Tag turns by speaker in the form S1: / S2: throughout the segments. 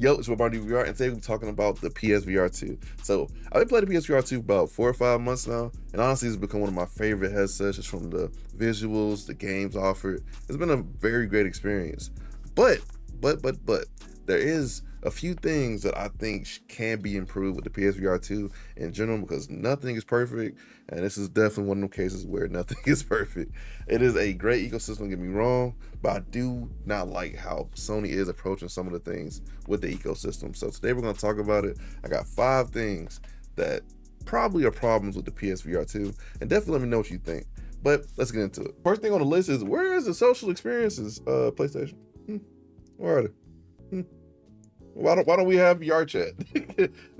S1: Yo, it's MartydudeVR, and today we're talking about the PSVR2. So I've been playing the PSVR2 about 4 or 5 months now, and honestly, it's become one of my favorite headsets just from the visuals, the games offered. It's been a very great experience. But there is a few things that I think can be improved with the PSVR2 in general, because nothing is perfect, and this is definitely one of them cases where nothing is perfect. It is a great ecosystem, don't get me wrong, but I do not like how Sony is approaching some of the things with the ecosystem. So today we're going to talk about it. I got 5 things that probably are problems with the PSVR2, and definitely let me know what you think. But let's get into it. First thing on the list is, where is the social experiences, PlayStation? Where are they? Why don't we have VR chat?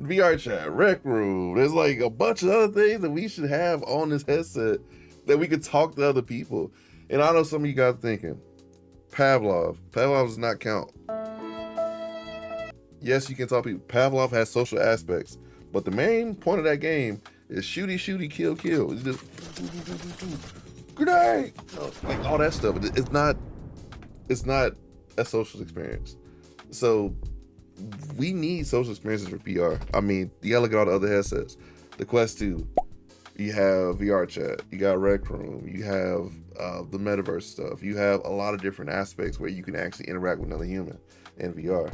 S1: VR chat, Rec Room. There's like a bunch of other things that we should have on this headset that we could talk to other people. And I know some of you guys thinking, Pavlov does not count. Yes, you can talk to people. Pavlov has social aspects, but the main point of that game is shooty, kill. It's just grenade, like all that stuff. It's not a social experience. So we need social experiences for VR. I mean, you gotta look at all the other headsets. The Quest 2, you have VR chat, you got Rec Room, you have the metaverse stuff. You have a lot of different aspects where you can actually interact with another human in VR.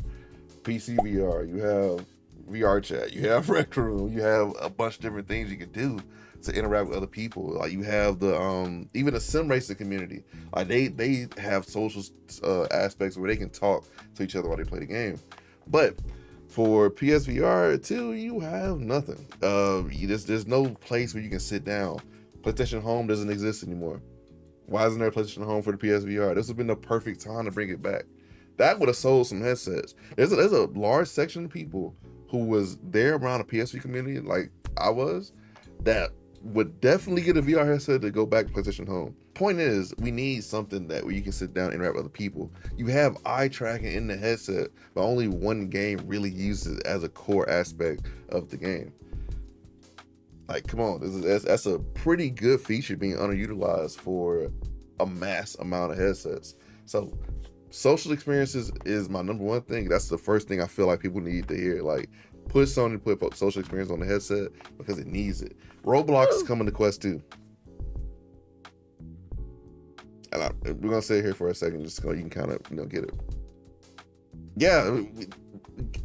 S1: PC VR, you have VR chat, you have Rec Room, you have a bunch of different things you can do to interact with other people. Like you have the even the sim racing community. Like they have social aspects where they can talk to each other while they play the game. But for PSVR 2, you have nothing. There's no place where you can sit down. PlayStation Home doesn't exist anymore. Why isn't there a PlayStation Home for the PSVR? This would have been the perfect time to bring it back. That would have sold some headsets. There's a large section of people who was there around the PSV community, like I was, that would definitely get a VR headset to go back to PlayStation Home. Point is, we need something that where you can sit down and interact with other people. You have eye tracking in the headset, but only one game really uses it as a core aspect of the game. Like, come on, that's a pretty good feature being underutilized for a mass amount of headsets. So social experiences is my #1 thing. That's the first thing I feel like people need to hear. Like, put social experience on the headset because it needs it. Roblox is coming to Quest 2. And we're gonna sit here for a second, just so you can kind of get it. Yeah,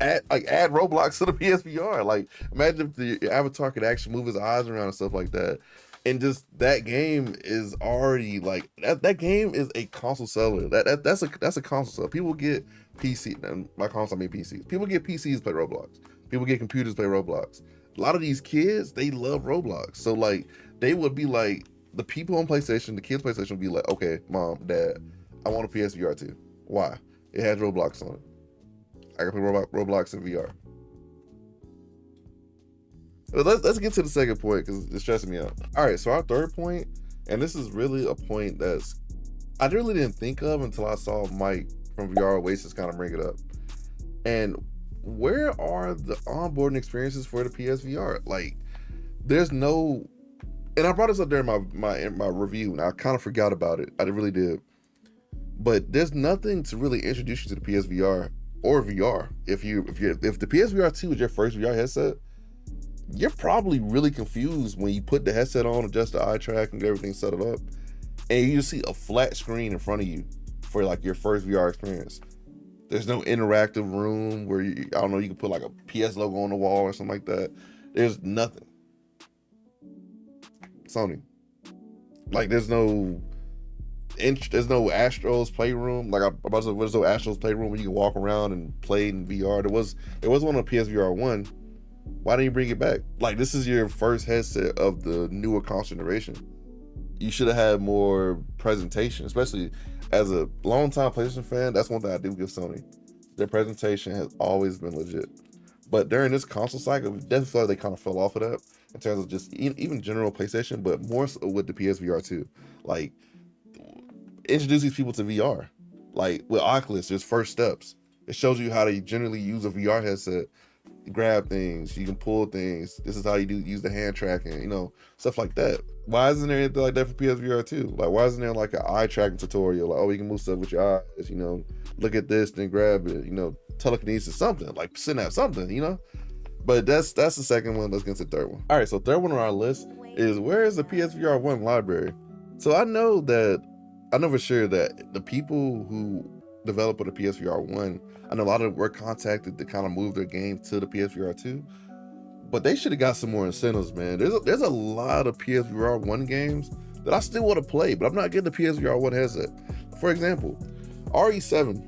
S1: add Roblox to the PSVR. Like, imagine if the avatar could actually move his eyes around and stuff like that. And just that game is already like that game is a console seller. That's a console seller. People get PC, and by console I mean PC. People get PCs to play Roblox. People get computers to play Roblox. A lot of these kids, they love Roblox. So like they would be like, the people on PlayStation, the kids PlayStation would be like, okay, mom, dad, I want a PSVR 2. Why? It has Roblox on it. I can play Roblox in VR. But let's get to the second point because it's stressing me out. All right, so our third point, and this is really a point that's I really didn't think of until I saw Mike from VR Oasis kind of bring it up. And where are the onboarding experiences for the PSVR? Like, there's no, and I brought this up during my review, and I kind of forgot about it. I really did. But there's nothing to really introduce you to the PSVR or VR. If the PSVR 2 is your first VR headset, you're probably really confused when you put the headset on, adjust the eye track, and get everything set it up, and you just see a flat screen in front of you for like your first VR experience. There's no interactive room where you can put like a PS logo on the wall or something like that. There's nothing. Sony. Like, there's no Astro's Playroom. Like, there's no Astro's Playroom where you can walk around and play in VR. There was one on PSVR1. Why didn't you bring it back? Like, this is your first headset of the newer console generation. You should have had more presentation, especially as a longtime PlayStation fan. That's one thing I do give Sony. Their presentation has always been legit. But during this console cycle, definitely feel like they kind of fell off of that in terms of just even general PlayStation, but more so with the PSVR 2. Like, introduce these people to VR. Like, with Oculus, there's first steps. It shows you how to generally use a VR headset. Grab things, you can pull things. This is how you use the hand tracking, stuff like that. Why isn't there anything like that for PSVR 2? Like, why isn't there like an eye tracking tutorial? Like, oh, you can move stuff with your eyes, look at this, then grab it, telekinesis something, like synapse something, you know? But that's the second one. Let's get to the third one. All right, so third one on our list is, where is the PSVR1 library? So I know for sure that the people who develop for the PSVR1, I know a lot of them were contacted to kind of move their game to the PSVR2, but they should have got some more incentives, man. There's a lot of PSVR1 games that I still want to play, but I'm not getting the PSVR1 headset. For example, Resident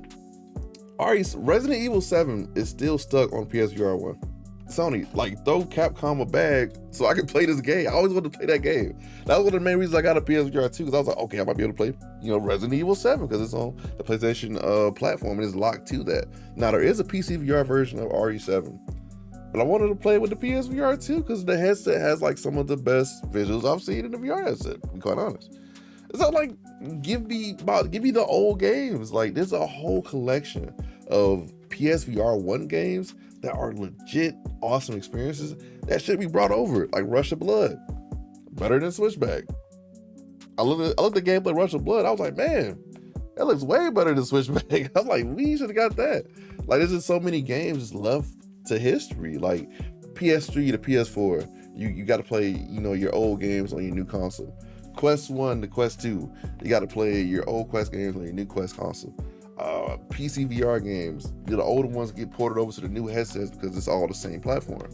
S1: Evil 7 is still stuck on PSVR1. Sony, like, throw Capcom a bag so I can play this game. I always wanted to play that game. That was one of the main reasons I got a PSVR2, because I was like, okay, I might be able to play, Resident Evil 7, because it's on the PlayStation platform and it's locked to that. Now, there is a PC VR version of RE7, but I wanted to play with the PSVR2 because the headset has like some of the best visuals I've seen in the VR headset, to be quite honest. So like, give me the old games. Like, there's a whole collection of PSVR1 games that are legit awesome experiences that should be brought over, like Rush of Blood, better than Switchback. I looked at gameplay Rush of Blood, I was like, man, that looks way better than Switchback. I was like, we should have got that. Like, there's just so many games left to history, like PS3 to PS4. You got to play, your old games on your new console. Quest 1 to Quest 2, you got to play your old Quest games on your new Quest console. PC VR games, the older ones get ported over to the new headsets because it's all the same platform.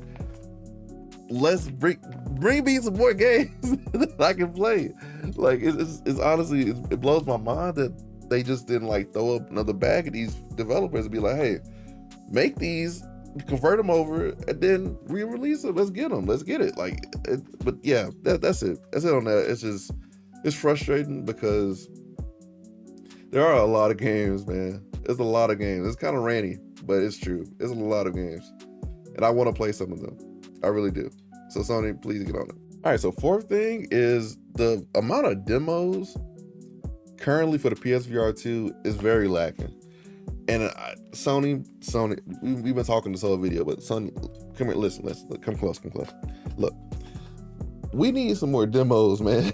S1: Let's bring me some more games that I can play. Like, it's honestly, it blows my mind that they just didn't like throw up another bag at these developers and be like, hey, make these, convert them over, and then re-release them. Let's get them. Let's get it. But yeah, that's it. That's it on that. It's frustrating because there are a lot of games, man. There's a lot of games. It's kind of ranty, but it's true. There's a lot of games, and I want to play some of them. I really do. So Sony, please get on it. All right, so fourth thing is the amount of demos currently for the PSVR2 is very lacking. And Sony, we've been talking this whole video, but Sony, come here, listen, come close. Look, we need some more demos, man.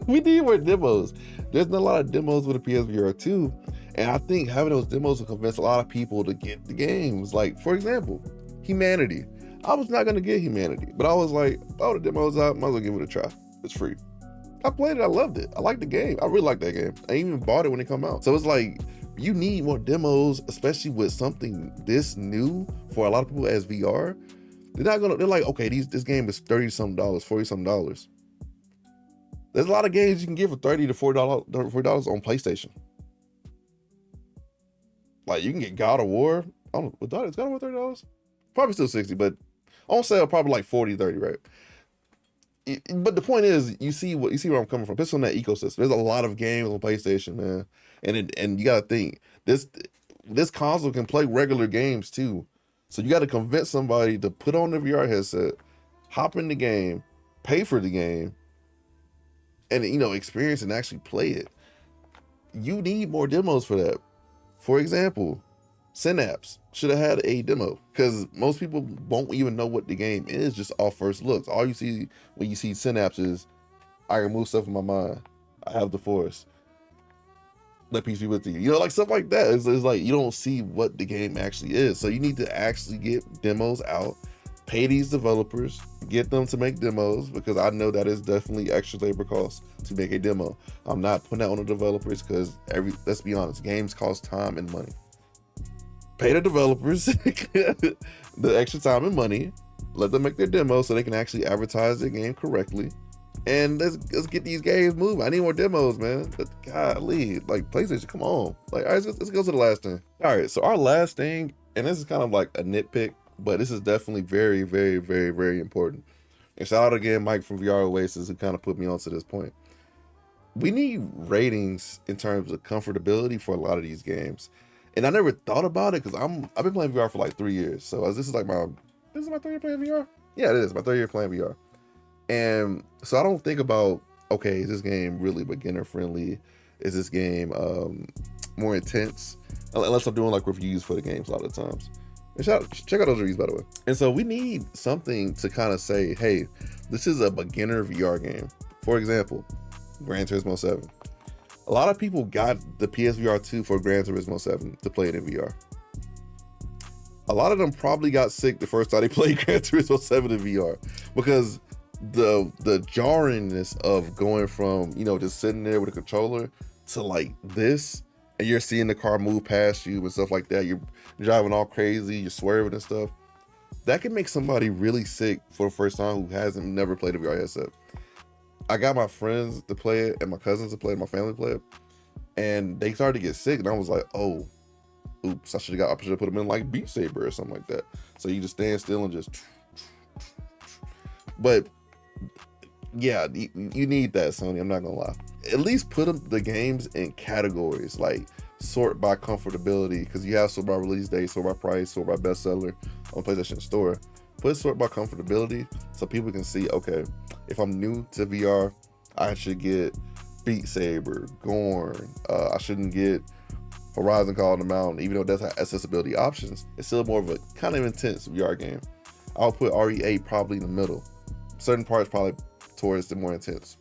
S1: We need more demos. There's not a lot of demos with the PSVR2, and I think having those demos will convince a lot of people to get the games. Like, for example, Humanity. I was not gonna get Humanity, but I was like, oh, the demo's out, might as well give it a try. It's free. I played it, I loved it. I liked the game. I really liked that game. I even bought it when it came out. So it's like, you need more demos, especially with something this new for a lot of people as VR. They're like, okay, this game is $30-something, $40-something. There's a lot of games you can get for $30 to $40 on PlayStation. Like, you can get God of War. I don't know, is God of War $30? Probably still 60, but on sale probably like 40, 30, right? But the point is, you see where I'm coming from. It's on that ecosystem. There's a lot of games on PlayStation, man, and you gotta think this console can play regular games too. So you got to convince somebody to put on the VR headset, hop in the game, pay for the game, and experience and actually play it. You need more demos for that. For example, Synapse should have had a demo, because most people won't even know what the game is just off first looks. All you see when you see Synapse is, I can move stuff in my mind. I have the Force. Let peace be with you. Like stuff like that. It's like you don't see what the game actually is. So you need to actually get demos out, pay these developers, get them to make demos, because I know that is definitely extra labor costs to make a demo. I'm not putting that on the developers, because let's be honest, games cost time and money. Pay the developers the extra time and money, let them make their demos so they can actually advertise their game correctly. And let's get these games moving. I need more demos, man. Golly, like PlayStation, come on. Like, all right, let's go to the last thing. All right, so our last thing, and this is kind of like a nitpick, but this is definitely very, very, very, very important. And shout out again, Mike from VR Oasis, who kind of put me onto this point. We need ratings in terms of comfortability for a lot of these games. And I never thought about it, because I've been playing VR for like 3 years. So this is my 3rd year playing VR? Yeah, it is my 3rd year playing VR. And so I don't think about, okay, is this game really beginner friendly? Is this game more intense? Unless I'm doing like reviews for the games a lot of the times. And check out those reviews, by the way. And so we need something to kind of say, hey, this is a beginner VR game. For example, Gran Turismo 7. A lot of people got the PSVR 2 for Gran Turismo 7 to play it in VR. a lot of them probably got sick the first time they played Gran Turismo 7 in VR, because the jarringness of going from, you know, just sitting there with a controller to like this, and you're seeing the car move past you and stuff like that. You're driving all crazy, you're swerving and stuff. That can make somebody really sick for the first time who hasn't never played a VR headset. I got my friends to play it and my cousins to play it, my family to play it, and they started to get sick, and I was like, oh, oops, I should have put them in like Beat Saber or something like that. So you just stand still and just. But yeah, you need that, Sony. I'm not gonna lie. At least put the games in categories, like sort by comfortability, because you have sort by release date, sort by price, sort by bestseller on PlayStation Store. Put sort by comfortability so people can see, okay, if I'm new to VR, I should get Beat Saber, Gorn. I shouldn't get Horizon Call of the Mountain, even though it does have accessibility options. It's still more of a kind of intense VR game. I'll put RE8 probably in the middle. Certain parts probably towards the more intense.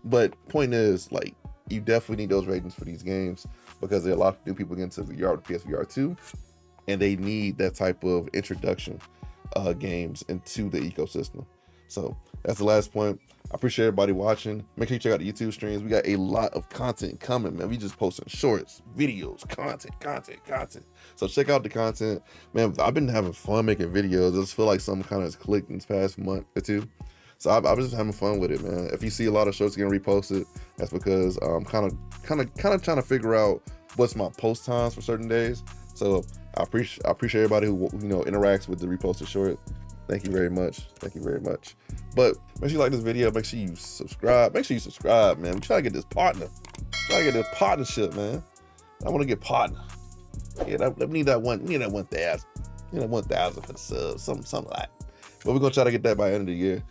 S1: But point is, like, you definitely need those ratings for these games, because there are a lot of new people getting into VR with PSVR2, and they need that type of introduction games into the ecosystem. So that's the last point. I appreciate everybody watching. Make sure you check out the YouTube streams. We got a lot of content coming, man. We just posting shorts, videos, content. So check out the content, man. I've been having fun making videos. I just feel like something kind of has clicked in this past month or two. So I've just having fun with it, man. If you see a lot of shorts getting reposted, that's because I'm kind of trying to figure out what's my post times for certain days. So I appreciate everybody who, you know, interacts with the reposted short. Thank you very much. But make sure you like this video. Make sure you subscribe. Man. We try to get this partner. Partnership, man. I want to get partner. Yeah, we need that 1,000. We need that 1,000. We need that 1,000 for the subs. Something like that. But we're gonna try to get that by the end of the year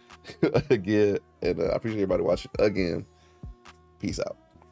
S1: again. And I appreciate everybody watching again. Peace out.